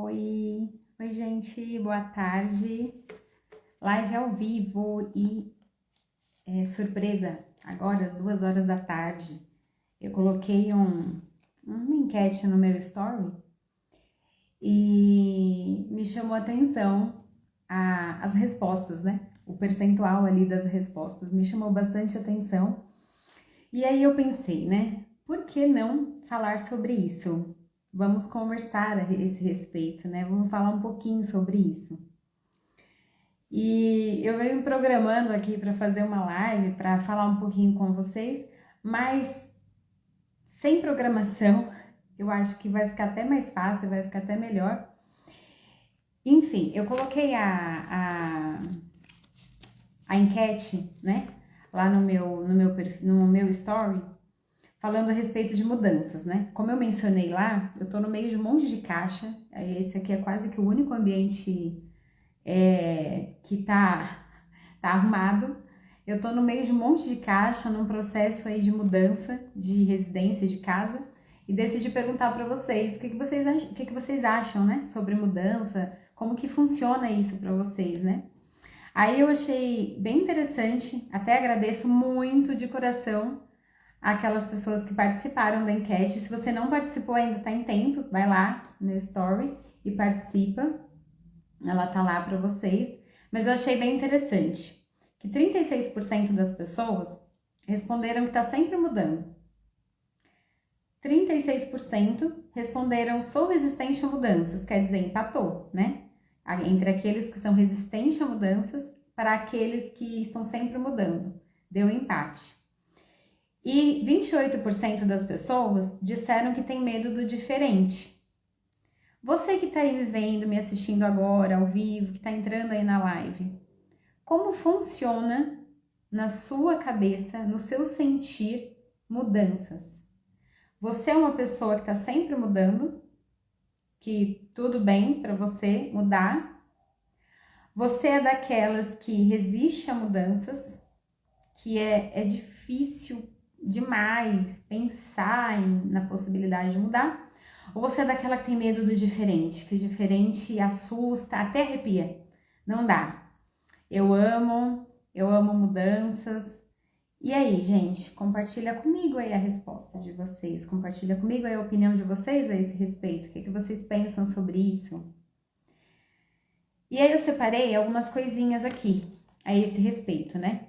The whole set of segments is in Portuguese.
Oi gente, boa tarde. Live ao vivo e surpresa, agora às 2 horas da tarde. Eu coloquei uma enquete no meu story e me chamou a atenção as respostas, né? O percentual ali das respostas me chamou bastante atenção. E aí eu pensei, né? Por que não falar sobre isso? Vamos conversar a esse respeito, né? Vamos falar um pouquinho sobre isso. E eu venho me programando aqui para fazer uma live, para falar um pouquinho com vocês, mas sem programação, eu acho que vai ficar até mais fácil, vai ficar até melhor. Enfim, eu coloquei a enquete, né? Lá no meu story, falando a respeito de mudanças, né? Como eu mencionei lá, eu tô no meio de um monte de caixa. Esse aqui é quase que o único ambiente que tá arrumado. Eu tô no meio de um monte de caixa, num processo aí de mudança de residência, de casa, e decidi perguntar para vocês o que vocês acham, né? Sobre mudança, como que funciona isso para vocês, né? Aí eu achei bem interessante, até agradeço muito de coração aquelas pessoas que participaram da enquete. Se você não participou ainda, tá em tempo, vai lá no meu story e participa. Ela tá lá para vocês. Mas eu achei bem interessante que 36% das pessoas responderam que tá sempre mudando. 36% responderam sou resistente a mudanças, quer dizer, empatou, né? Entre aqueles que são resistentes a mudanças para aqueles que estão sempre mudando. Deu empate. E 28% das pessoas disseram que tem medo do diferente. Você que está aí me vendo, me assistindo agora, ao vivo, que está entrando aí na live, como funciona na sua cabeça, no seu sentir, mudanças? Você é uma pessoa que está sempre mudando, que tudo bem para você mudar? Você é daquelas que resiste a mudanças, que é difícil demais pensar na possibilidade de mudar? Ou você é daquela que tem medo do diferente, que o diferente assusta, até arrepia? Não dá. Eu amo mudanças. E aí, gente, compartilha comigo aí a resposta de vocês, compartilha comigo aí a opinião de vocês a esse respeito, o que vocês pensam sobre isso? E aí eu separei algumas coisinhas aqui a esse respeito, né?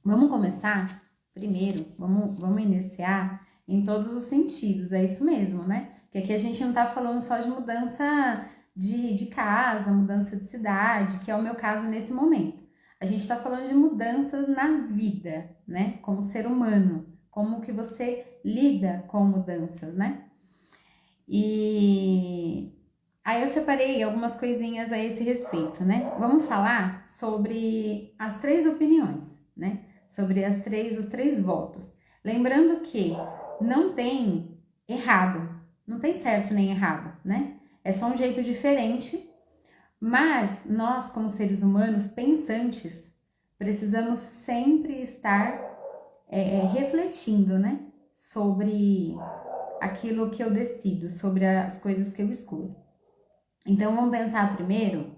Vamos começar primeiro, vamos iniciar em todos os sentidos, é isso mesmo, né? Porque aqui a gente não tá falando só de mudança de casa, mudança de cidade, que é o meu caso nesse momento. A gente tá falando de mudanças na vida, né? Como ser humano, como que você lida com mudanças, né? E aí eu separei algumas coisinhas a esse respeito, né? Vamos falar sobre as 3 opiniões, né? Sobre os 3 votos. Lembrando que não tem errado, não tem certo nem errado, né? É só um jeito diferente, mas nós, como seres humanos pensantes, precisamos sempre estar refletindo, né? Sobre aquilo que eu decido, sobre as coisas que eu escolho. Então, vamos pensar primeiro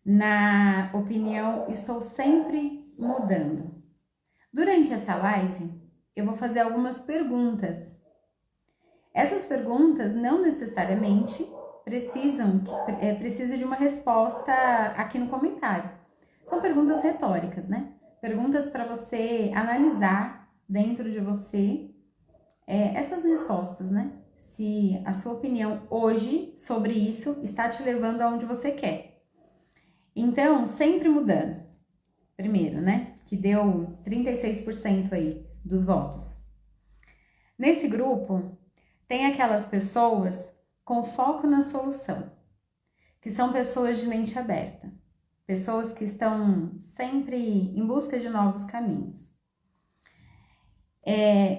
na opinião estou sempre mudando. Durante essa live, eu vou fazer algumas perguntas. Essas perguntas não necessariamente precisam de uma resposta aqui no comentário. São perguntas retóricas, né? Perguntas para você analisar dentro de você essas respostas, né? Se a sua opinião hoje sobre isso está te levando aonde você quer. Então, sempre mudando. Primeiro, né? Que deu 36% aí dos votos. Nesse grupo, tem aquelas pessoas com foco na solução, que são pessoas de mente aberta, pessoas que estão sempre em busca de novos caminhos.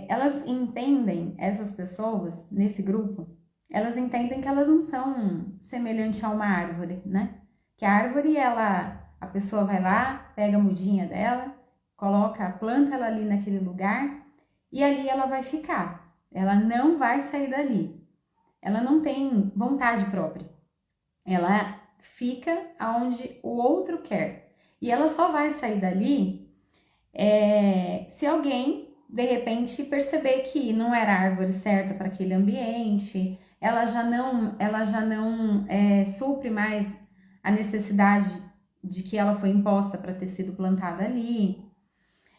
Elas entendem, essas pessoas, nesse grupo, elas entendem que elas não são semelhantes a uma árvore, né? Que a árvore, a pessoa vai lá, pega a mudinha dela, planta ela ali naquele lugar e ali ela vai ficar. Ela não vai sair dali. Ela não tem vontade própria. Ela fica aonde o outro quer. E ela só vai sair dali se alguém, de repente, perceber que não era a árvore certa para aquele ambiente, ela já não supre mais a necessidade de que ela foi imposta para ter sido plantada ali.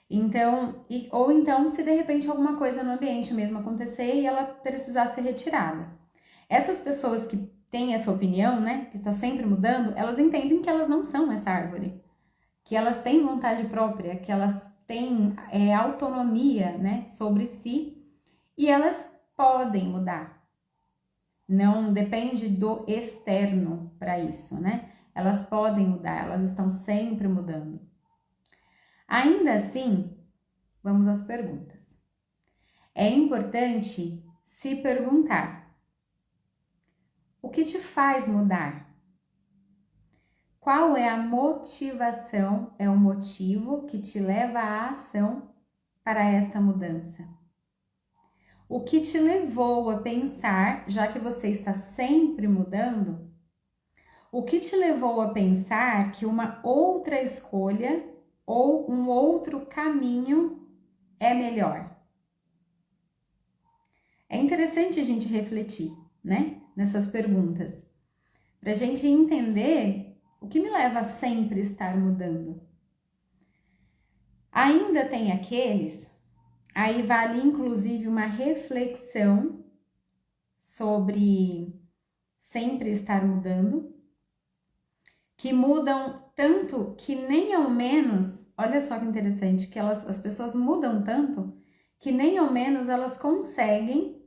Então, ou então, se de repente alguma coisa no ambiente mesmo acontecer e ela precisar ser retirada. Essas pessoas que têm essa opinião, né, que está sempre mudando, elas entendem que elas não são essa árvore, que elas têm vontade própria, que elas têm autonomia, né, sobre si e elas podem mudar. Não depende do externo para isso, né? Elas podem mudar, elas estão sempre mudando. Ainda assim, vamos às perguntas. É importante se perguntar: o que te faz mudar? Qual é a motivação, é o motivo que te leva à ação para esta mudança? O que te levou a pensar, já que você está sempre mudando, o que te levou a pensar que uma outra escolha ou um outro caminho é melhor? É interessante a gente refletir, né, nessas perguntas, para a gente entender o que me leva a sempre estar mudando. Ainda tem aqueles, aí vale inclusive uma reflexão sobre sempre estar mudando, que mudam tanto que nem ao menos, olha só que interessante, que as pessoas mudam tanto que nem ao menos elas conseguem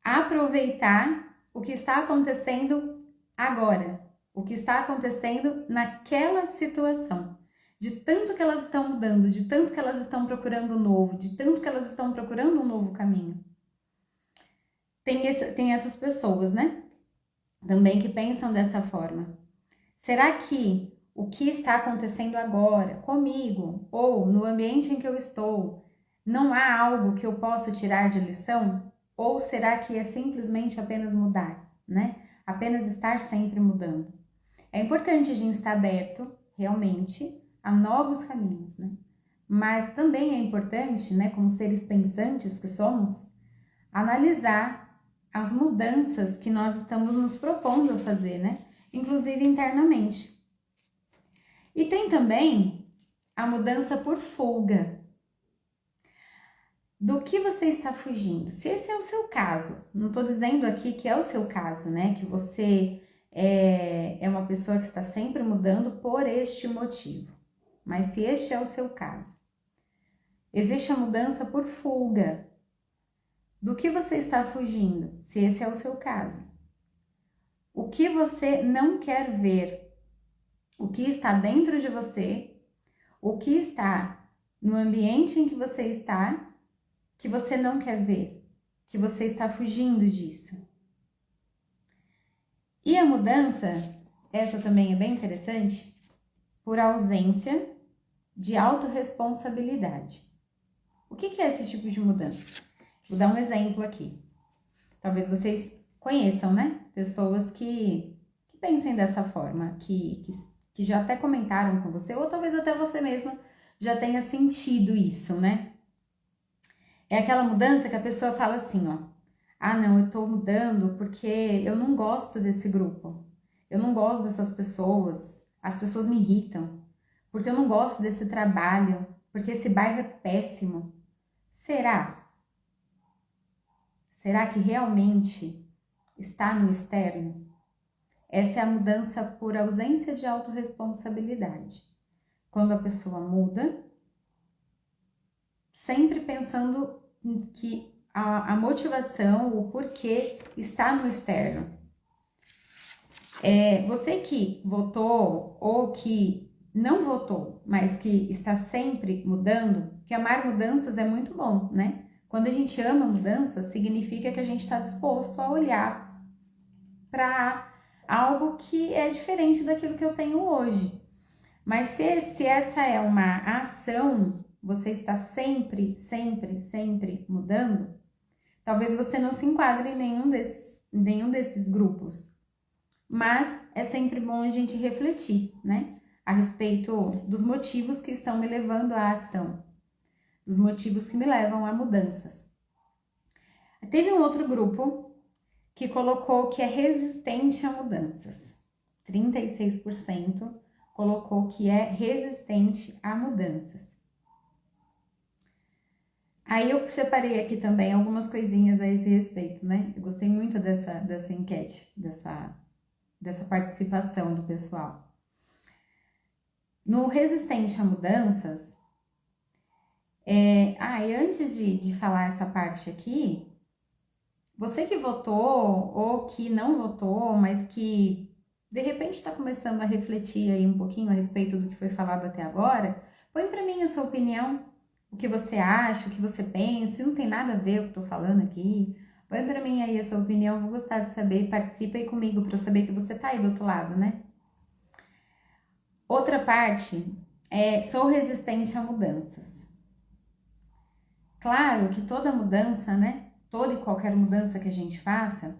aproveitar o que está acontecendo agora, o que está acontecendo naquela situação. De tanto que elas estão mudando, de tanto que elas estão procurando novo, de tanto que elas estão procurando um novo caminho. Tem essas pessoas, né? Também que pensam dessa forma. Será que o que está acontecendo agora comigo ou no ambiente em que eu estou, não há algo que eu possa tirar de lição? Ou será que é simplesmente apenas mudar, né? Apenas estar sempre mudando. É importante a gente estar aberto, realmente, a novos caminhos, né? Mas também é importante, né, como seres pensantes que somos, analisar as mudanças que nós estamos nos propondo a fazer, né? Inclusive internamente. E tem também a mudança por fuga. Do que você está fugindo? Se esse é o seu caso, não estou dizendo aqui que é o seu caso, né? Que você é uma pessoa que está sempre mudando por este motivo. Mas se este é o seu caso, existe a mudança por fuga. Do que você está fugindo? Se esse é o seu caso. O que você não quer ver? O que está dentro de você? O que está no ambiente em que você está que você não quer ver, que você está fugindo disso. E a mudança, essa também é bem interessante, por ausência de autorresponsabilidade. O que é esse tipo de mudança? Vou dar um exemplo aqui. Talvez vocês conheçam, né? Pessoas que pensem dessa forma, que já até comentaram com você, ou talvez até você mesma já tenha sentido isso, né? É aquela mudança que a pessoa fala assim, ó: ah, não, eu tô mudando porque eu não gosto desse grupo. Eu não gosto dessas pessoas. As pessoas me irritam. Porque eu não gosto desse trabalho. Porque esse bairro é péssimo. Será? Será que realmente está no externo? Essa é a mudança por ausência de autorresponsabilidade. Quando a pessoa muda, sempre pensando que a motivação, o porquê está no externo. Você que votou ou que não votou, mas que está sempre mudando, que amar mudanças é muito bom, né? Quando a gente ama mudanças, significa que a gente está disposto a olhar para algo que é diferente daquilo que eu tenho hoje. Mas se essa é uma ação, você está sempre mudando, talvez você não se enquadre em nenhum desses grupos. mas é sempre bom a gente refletir, né? A respeito dos motivos que estão me levando à ação, dos motivos que me levam a mudanças. Teve um outro grupo que colocou que é resistente a mudanças. 36% colocou que é resistente a mudanças. Aí eu separei aqui também algumas coisinhas a esse respeito, né? Eu gostei muito dessa enquete, dessa participação do pessoal. No resistente a mudanças, e antes de falar essa parte aqui, você que votou ou que não votou, mas que de repente está começando a refletir aí um pouquinho a respeito do que foi falado até agora, põe para mim a sua opinião, o que você acha, o que você pensa, se não tem nada a ver com o que eu tô falando aqui, põe para mim aí a sua opinião, vou gostar de saber, participa aí comigo para eu saber que você tá aí do outro lado, né? Outra parte sou resistente a mudanças. Claro que toda mudança, né? Toda e qualquer mudança que a gente faça,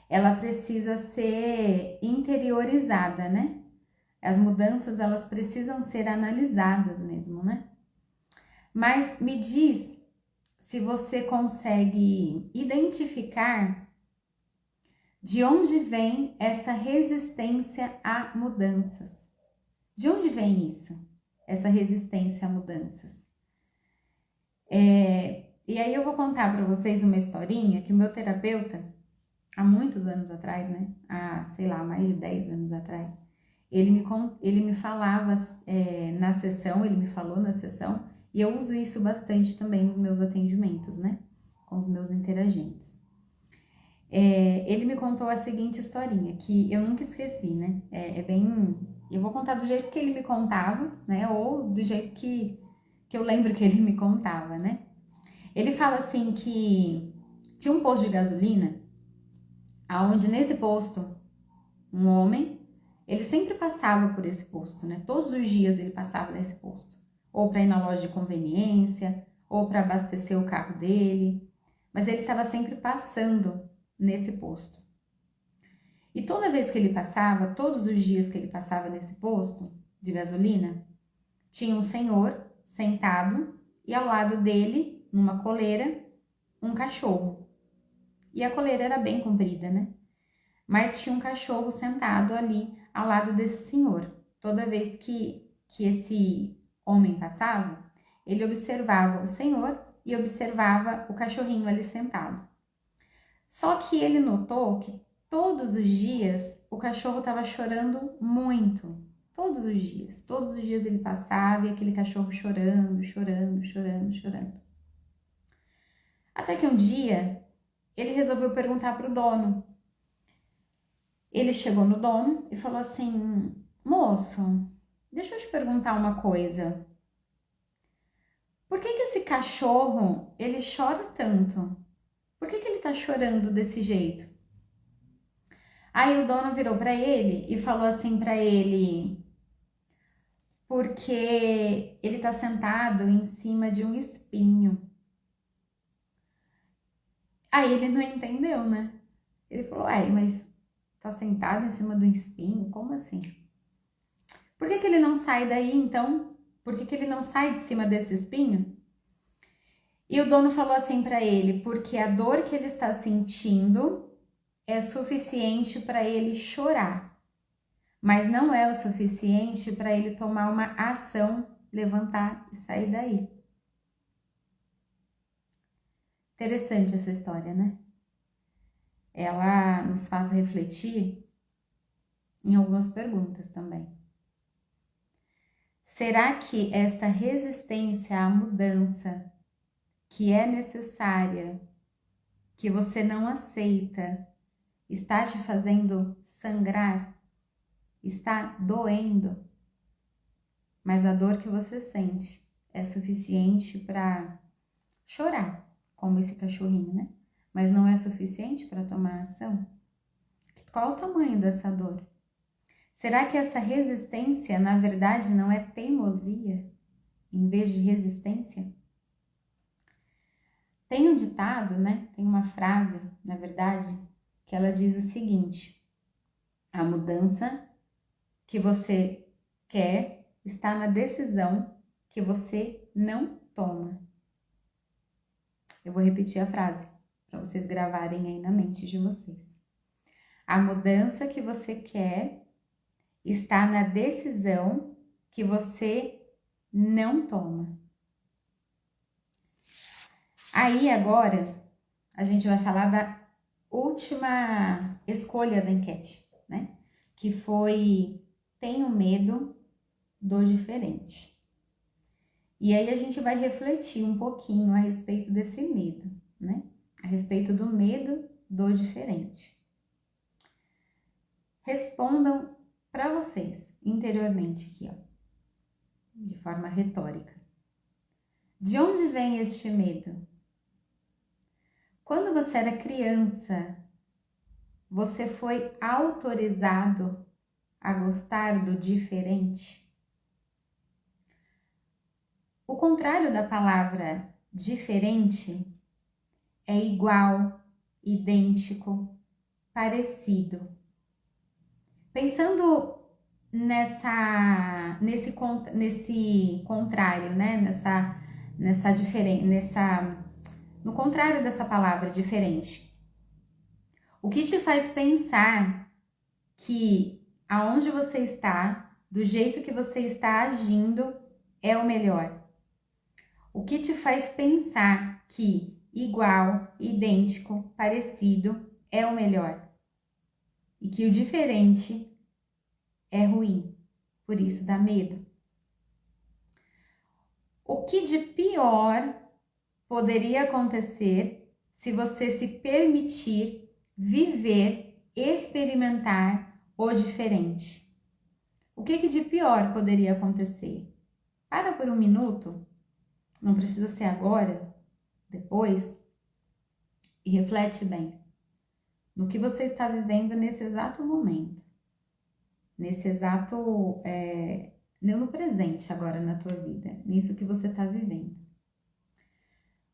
ela precisa ser interiorizada, né? As mudanças, elas precisam ser analisadas mesmo, né? Mas me diz se você consegue identificar de onde vem essa resistência a mudanças. De onde vem isso? Essa resistência a mudanças. E aí eu vou contar para vocês uma historinha que o meu terapeuta, há muitos anos atrás, né? Sei lá, mais de 10 anos atrás, ele me falava na sessão, ele me falou na sessão, e eu uso isso bastante também nos meus atendimentos, né? Com os meus interagentes. Ele me contou a seguinte historinha, que eu nunca esqueci, né? Eu vou contar do jeito que ele me contava, né? Ou do jeito que eu lembro que ele me contava, né? Ele fala assim que tinha um posto de gasolina, aonde nesse posto, um homem, ele sempre passava por esse posto, né? Todos os dias ele passava nesse posto. Ou para ir na loja de conveniência, ou para abastecer o carro dele. Mas ele estava sempre passando nesse posto. E toda vez que ele passava, todos os dias que ele passava nesse posto de gasolina, tinha um senhor sentado e ao lado dele, numa coleira, um cachorro. E a coleira era bem comprida, né? Mas tinha um cachorro sentado ali ao lado desse senhor. Toda vez que esse homem passava, ele observava o senhor e observava o cachorrinho ali sentado. Só que ele notou que todos os dias o cachorro estava chorando muito. Todos os dias ele passava e aquele cachorro chorando, chorando, chorando, chorando. Até que um dia ele resolveu perguntar para o dono. Ele chegou no dono e falou assim: moço, deixa eu te perguntar uma coisa. Por que esse cachorro, ele chora tanto? Por que ele tá chorando desse jeito? Aí o dono virou para ele e falou assim para ele: porque ele tá sentado em cima de um espinho. Aí ele não entendeu, né? Ele falou: mas tá sentado em cima do espinho? Como assim? Por que ele não sai daí, então? Por que ele não sai de cima desse espinho? E o dono falou assim para ele: porque a dor que ele está sentindo é suficiente para ele chorar, mas não é o suficiente para ele tomar uma ação, levantar e sair daí. Interessante essa história, né? Ela nos faz refletir em algumas perguntas também. Será que esta resistência à mudança que é necessária, que você não aceita, está te fazendo sangrar? Está doendo? Mas a dor que você sente é suficiente para chorar, como esse cachorrinho, né? Mas não é suficiente para tomar ação? Qual o tamanho dessa dor? Será que essa resistência, na verdade, não é teimosia, em vez de resistência? Tem um ditado, né? Tem uma frase, na verdade, que ela diz o seguinte: A mudança que você quer está na decisão que você não toma. Eu vou repetir a frase para vocês gravarem aí na mente de vocês. A mudança que você quer está na decisão que você não toma. Aí agora a gente vai falar da última escolha da enquete, né? Que foi: tenho medo do diferente. E aí a gente vai refletir um pouquinho a respeito desse medo, né? A respeito do medo do diferente. Respondam para vocês interiormente aqui, ó, de forma retórica. De onde vem este medo? Quando você era criança, você foi autorizado a gostar do diferente? O contrário da palavra diferente é igual, idêntico, parecido. Pensando nesse contrário, né? No contrário dessa palavra diferente. O que te faz pensar que aonde você está, do jeito que você está agindo, é o melhor? O que te faz pensar que igual, idêntico, parecido é o melhor? E que o diferente é ruim, por isso dá medo. O que de pior poderia acontecer se você se permitir viver, experimentar o diferente? O que de pior poderia acontecer? Para por um minuto, não precisa ser agora, depois, e reflete bem no que você está vivendo nesse exato momento, nesse exato, no presente agora na tua vida, nisso que você está vivendo.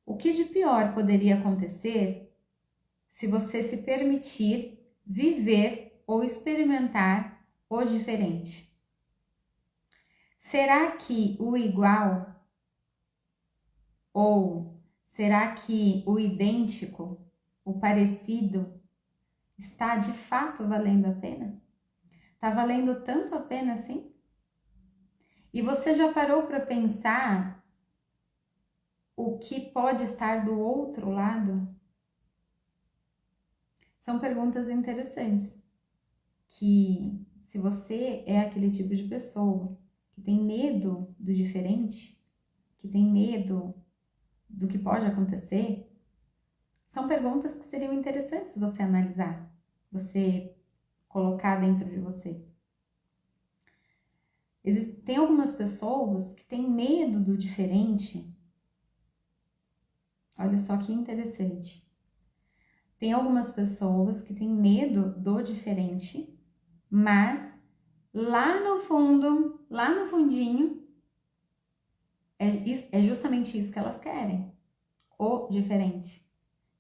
O que de pior poderia acontecer se você se permitir viver ou experimentar o diferente? Será que o igual ou será que o idêntico, o parecido, está de fato valendo a pena? Está valendo tanto a pena assim? E você já parou para pensar o que pode estar do outro lado? São perguntas interessantes, que se você é aquele tipo de pessoa que tem medo do diferente, que tem medo do que pode acontecer, são perguntas que seriam interessantes você analisar, você colocar dentro de você. Tem algumas pessoas que têm medo do diferente. Olha só que interessante. Tem algumas pessoas que têm medo do diferente, mas lá no fundo, lá no fundinho, é justamente isso que elas querem. O diferente.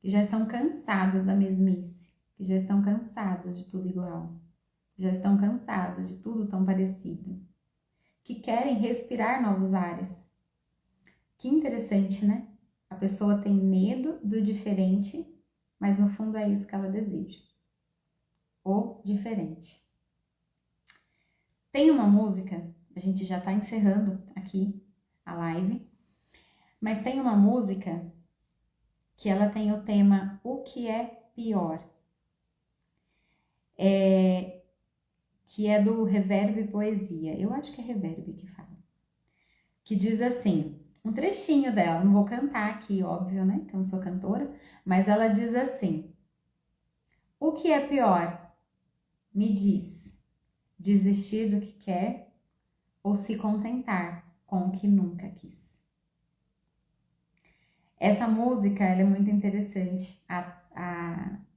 Que já estão cansadas da mesmice, que já estão cansadas de tudo igual, já estão cansadas de tudo tão parecido, que querem respirar novos ares. Que interessante, né? A pessoa tem medo do diferente, mas no fundo é isso que ela deseja. O diferente. Tem uma música, a gente já tá encerrando aqui a live, mas tem uma música que ela tem o tema O que é pior? Que é do Reverb Poesia. Eu acho que é Reverb que fala. Que diz assim, um trechinho dela, não vou cantar aqui, óbvio, né? Que eu não sou cantora, mas ela diz assim: o que é pior? Me diz, desistir do que quer ou se contentar com o que nunca quis? Essa música, ela é muito interessante,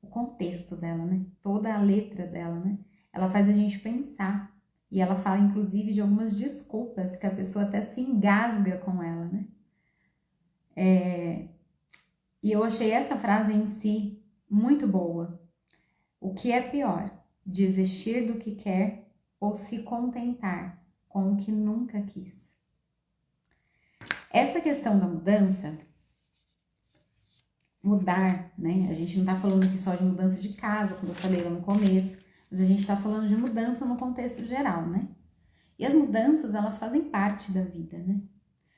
o contexto dela, né? Toda a letra dela, né? Ela faz a gente pensar. E ela fala, inclusive, de algumas desculpas que a pessoa até se engasga com ela, né? E eu achei essa frase em si muito boa. O que é pior? desistir do que quer ou se contentar com o que nunca quis. Essa questão da mudança, mudar, né? A gente não tá falando aqui só de mudança de casa, como eu falei lá no começo, mas a gente tá falando de mudança no contexto geral, né? E as mudanças, elas fazem parte da vida, né?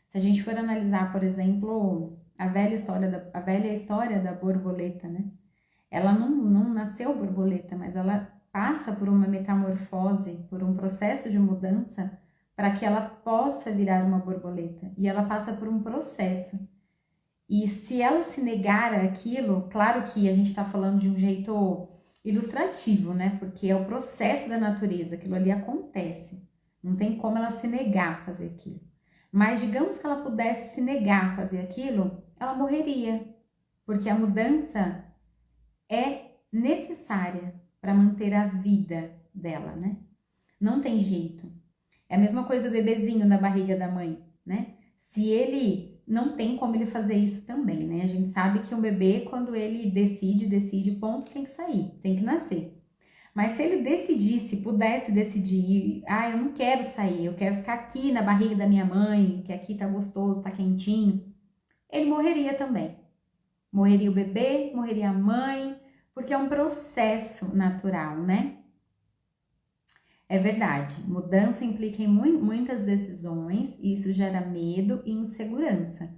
Se a gente for analisar, por exemplo, a velha história da borboleta, né? Ela não nasceu borboleta, mas ela passa por uma metamorfose, por um processo de mudança para que ela possa virar uma borboleta. E ela passa por um processo. E se ela se negar àquilo, claro que a gente está falando de um jeito ilustrativo, né? Porque é o processo da natureza, aquilo ali acontece. Não tem como ela se negar a fazer aquilo. Mas digamos que ela pudesse se negar a fazer aquilo, ela morreria. Porque a mudança é necessária para manter a vida dela, né? Não tem jeito. É a mesma coisa o bebezinho na barriga da mãe, né? Se ele não tem como ele fazer isso também, né? A gente sabe que um bebê, quando ele decide, ponto, tem que sair, tem que nascer. Mas se ele decidisse, pudesse decidir, eu não quero sair, eu quero ficar aqui na barriga da minha mãe, que aqui tá gostoso, tá quentinho, ele morreria também. Morreria o bebê, morreria a mãe, porque é um processo natural, né? É verdade, mudança implica em muitas decisões e isso gera medo e insegurança.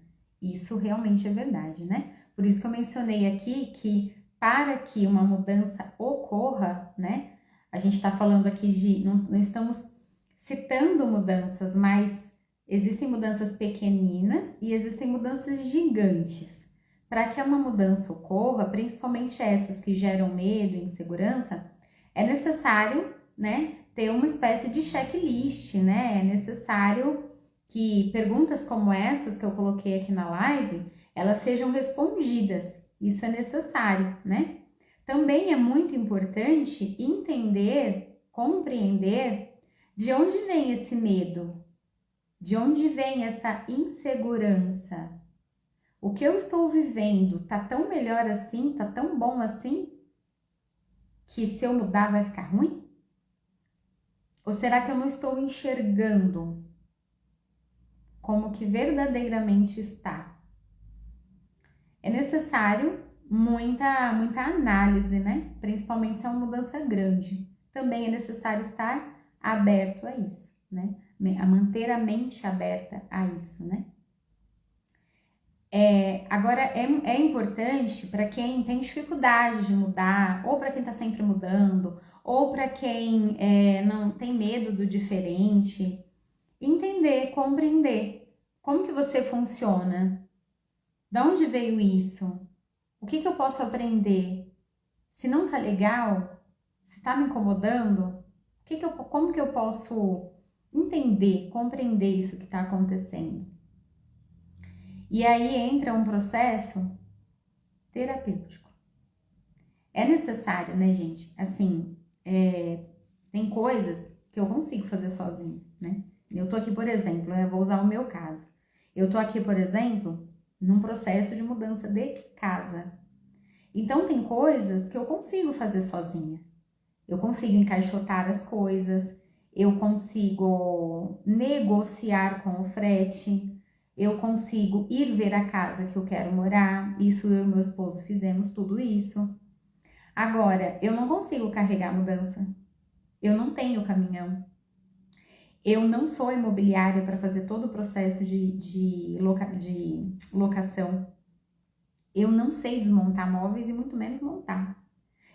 Isso realmente é verdade, né? Por isso que eu mencionei aqui que para que uma mudança ocorra, né? A gente está falando aqui não estamos citando mudanças, mas existem mudanças pequeninas e existem mudanças gigantes. Para que uma mudança ocorra, principalmente essas que geram medo e insegurança, é necessário, né, ter uma espécie de checklist, né? É necessário que perguntas como essas que eu coloquei aqui na live, elas sejam respondidas. Isso é necessário, né? Também é muito importante entender, compreender de onde vem esse medo, de onde vem essa insegurança. O que eu estou vivendo tá tão melhor assim, tá tão bom assim, que se eu mudar vai ficar ruim? Ou será que eu não estou enxergando como que verdadeiramente está? É necessário muita análise, né? Principalmente se é uma mudança grande. Também é necessário estar aberto a isso, né? A manter a mente aberta a isso, né? Agora, é importante para quem tem dificuldade de mudar, ou para quem está sempre mudando, ou para quem não tem medo do diferente, entender, compreender como que você funciona, de onde veio isso, o que eu posso aprender, se não tá legal, se tá me incomodando, como que eu posso entender, compreender isso que está acontecendo. E aí entra um processo terapêutico. É necessário, né, gente? Assim, tem coisas que eu consigo fazer sozinha, né? Eu tô aqui, por exemplo, eu vou usar o meu caso. Eu tô aqui, por exemplo, num processo de mudança de casa. Então, tem coisas que eu consigo fazer sozinha. Eu consigo encaixotar as coisas, eu consigo negociar com o frete, eu consigo ir ver a casa que eu quero morar. Isso eu e meu esposo fizemos tudo isso. Agora, eu não consigo carregar a mudança. Eu não tenho caminhão. Eu não sou imobiliária para fazer todo o processo de locação. Eu não sei desmontar móveis e muito menos montar.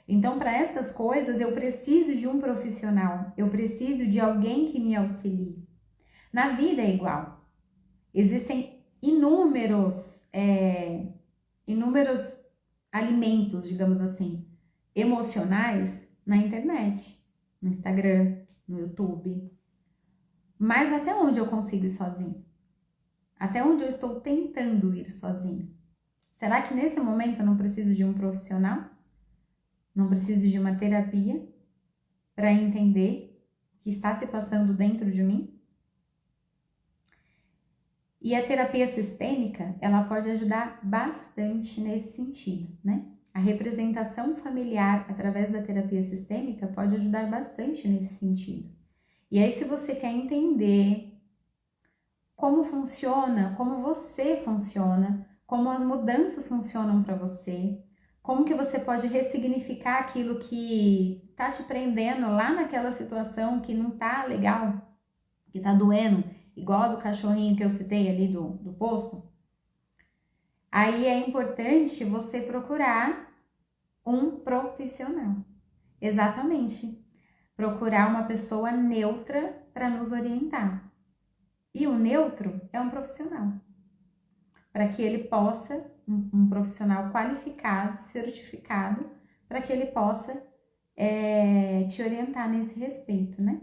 Então, para essas coisas, eu preciso de um profissional. Eu preciso de alguém que me auxilie. Na vida é igual. Existem inúmeros alimentos, digamos assim, emocionais na internet, no Instagram, no YouTube. Mas até onde eu consigo ir sozinho? Até onde eu estou tentando ir sozinho? Será que nesse momento eu não preciso de um profissional? Não preciso de uma terapia para entender o que está se passando dentro de mim? E a terapia sistêmica, ela pode ajudar bastante nesse sentido, né? A representação familiar através da terapia sistêmica pode ajudar bastante nesse sentido. E aí, se você quer entender como funciona, como você funciona, como as mudanças funcionam para você, como que você pode ressignificar aquilo que tá te prendendo lá naquela situação que não tá legal, que tá doendo, igual a do cachorrinho que eu citei ali do posto, aí é importante você procurar um profissional. Exatamente. Procurar uma pessoa neutra para nos orientar. E o neutro é um profissional. Para que ele possa, um profissional qualificado, certificado, para que ele possa te orientar nesse respeito, né?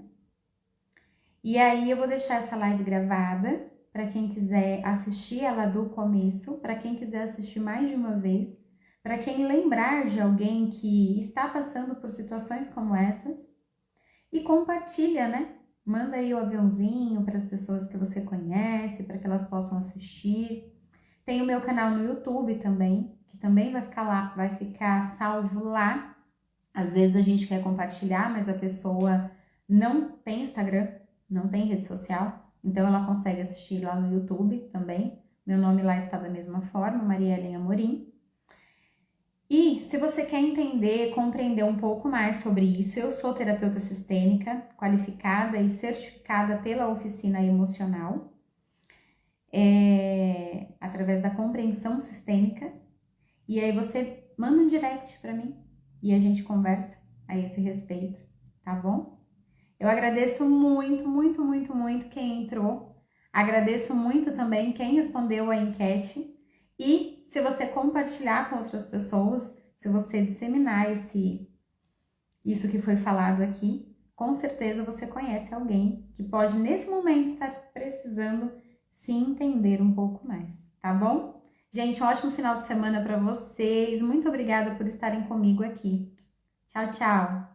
E aí eu vou deixar essa live gravada para quem quiser assistir ela do começo, para quem quiser assistir mais de uma vez, para quem lembrar de alguém que está passando por situações como essas, e compartilha, né? Manda aí o aviãozinho para as pessoas que você conhece, para que elas possam assistir. Tem o meu canal no YouTube também, que também vai ficar lá, vai ficar salvo lá. Às vezes a gente quer compartilhar, mas a pessoa não tem Instagram, não tem rede social, então ela consegue assistir lá no YouTube também. Meu nome lá está da mesma forma, Mariellen Amorim. E se você quer entender, compreender um pouco mais sobre isso, eu sou terapeuta sistêmica, qualificada e certificada pela Oficina Emocional, através da compreensão sistêmica. E aí você manda um direct para mim e a gente conversa a esse respeito, tá bom? Eu agradeço muito, muito, muito, muito quem entrou. Agradeço muito também quem respondeu a enquete. E se você compartilhar com outras pessoas, se você disseminar isso que foi falado aqui, com certeza você conhece alguém que pode nesse momento estar precisando se entender um pouco mais, tá bom? Gente, um ótimo final de semana para vocês. Muito obrigada por estarem comigo aqui. Tchau, tchau!